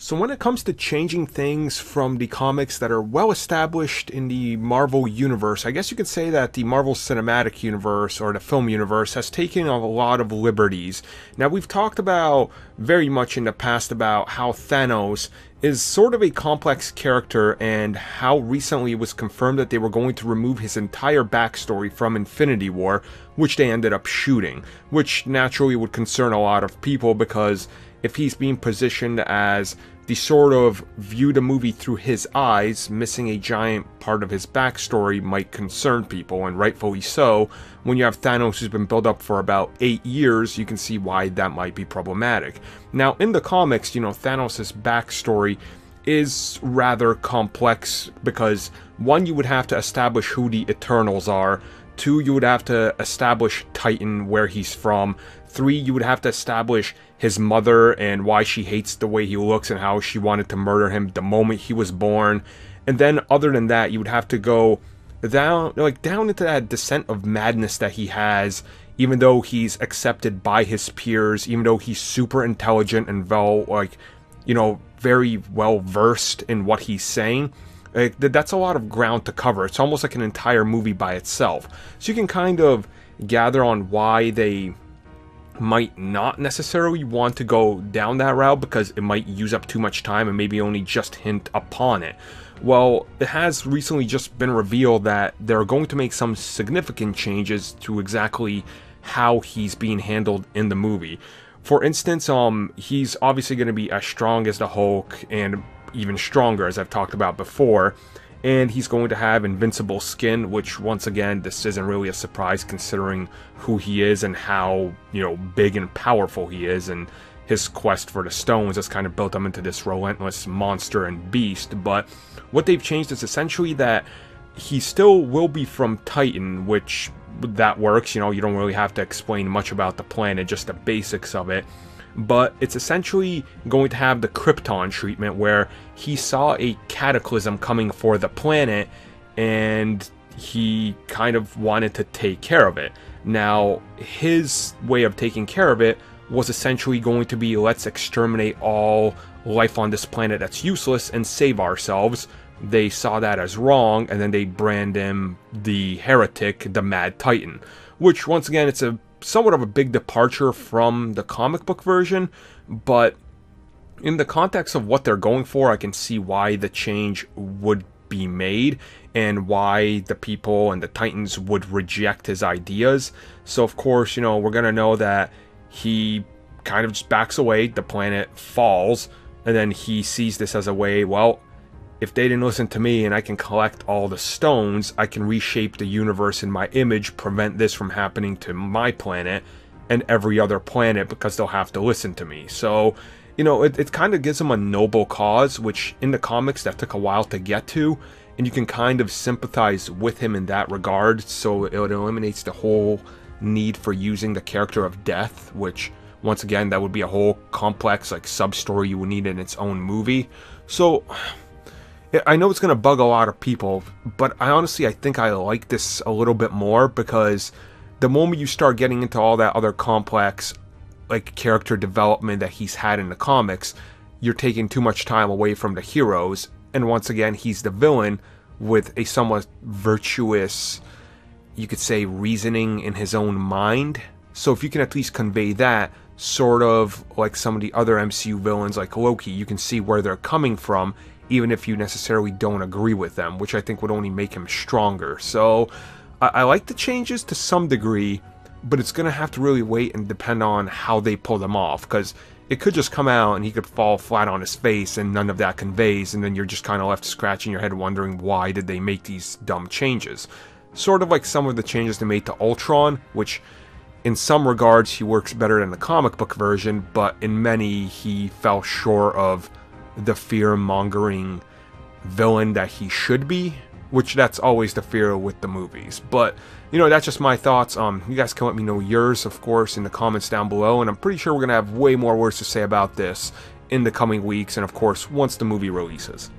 So when it comes to changing things from the comics that are well established in the Marvel universe, I guess you could say that the Marvel Cinematic Universe or the film universe has taken a lot of liberties. Now, we've talked about very much in the past about how Thanos is sort of a complex character and how recently it was confirmed that they were going to remove his entire backstory from Infinity War, which they ended up shooting, which naturally would concern a lot of people because if he's being positioned as the sort of view the movie through his eyes, missing a giant part of his backstory might concern people, and rightfully so. When you have Thanos who's been built up for about 8 years, you can see why that might be problematic. Now, in the comics, Thanos' backstory is rather complex because, one, you would have to establish who the Eternals are. 2, you would have to establish Titan, where he's from. 3, you would have to establish his mother and why she hates the way he looks and how she wanted to murder him the moment he was born. And then, other than that, you would have to go down into that descent of madness that he has, even though he's accepted by his peers, even though he's super intelligent and very well versed in what he's saying. That's a lot of ground to cover. It's almost like an entire movie by itself. So you can kind of gather on why they might not necessarily want to go down that route, because it might use up too much time and maybe only just hint upon it. Well, it has recently just been revealed that they're going to make some significant changes to exactly how he's being handled in the movie. For instance, he's obviously going to be as strong as the Hulk and even stronger, as I've talked about before. And he's going to have invincible skin, which, once again, this isn't really a surprise considering who he is and how, big and powerful he is, and his quest for the stones has kind of built him into this relentless monster and beast. But what they've changed is essentially that he still will be from Titan, which that works, you don't really have to explain much about the planet, just the basics of it. But it's essentially going to have the Krypton treatment, where he saw a cataclysm coming for the planet and he kind of wanted to take care of it. Now, his way of taking care of it was essentially going to be, let's exterminate all life on this planet that's useless and save ourselves. They saw that as wrong, and then they brand him the heretic, the Mad Titan, which, once again, it's a somewhat of a big departure from the comic book version, but in the context of what they're going for, I can see why the change would be made and why the people and the Titans would reject his ideas. So of course, we're gonna know that he kind of just backs away, the planet falls, and then he sees this as a way, well, if they didn't listen to me and I can collect all the stones, I can reshape the universe in my image, prevent this from happening to my planet and every other planet, because they'll have to listen to me. So, it kind of gives him a noble cause, which in the comics that took a while to get to, and you can kind of sympathize with him in that regard. So it eliminates the whole need for using the character of death, which, once again, that would be a whole complex sub-story you would need in its own movie. So I know it's going to bug a lot of people, but I think I like this a little bit more, because the moment you start getting into all that other complex character development that he's had in the comics, you're taking too much time away from the heroes. And once again, he's the villain with a somewhat virtuous, you could say, reasoning in his own mind. So if you can at least convey that, sort of like some of the other MCU villains like Loki, you can see where they're coming from, even if you necessarily don't agree with them, which I think would only make him stronger. So I like the changes to some degree, but it's going to have to really wait and depend on how they pull them off, because it could just come out and he could fall flat on his face and none of that conveys, and then you're just kind of left scratching your head wondering why did they make these dumb changes. Sort of like some of the changes they made to Ultron, which in some regards he works better than the comic book version, but in many he fell short of the fear-mongering villain that he should be, which that's always the fear with the movies. But, that's just my thoughts. You guys can let me know yours, of course, in the comments down below, and I'm pretty sure we're going to have way more words to say about this in the coming weeks, and of course, once the movie releases.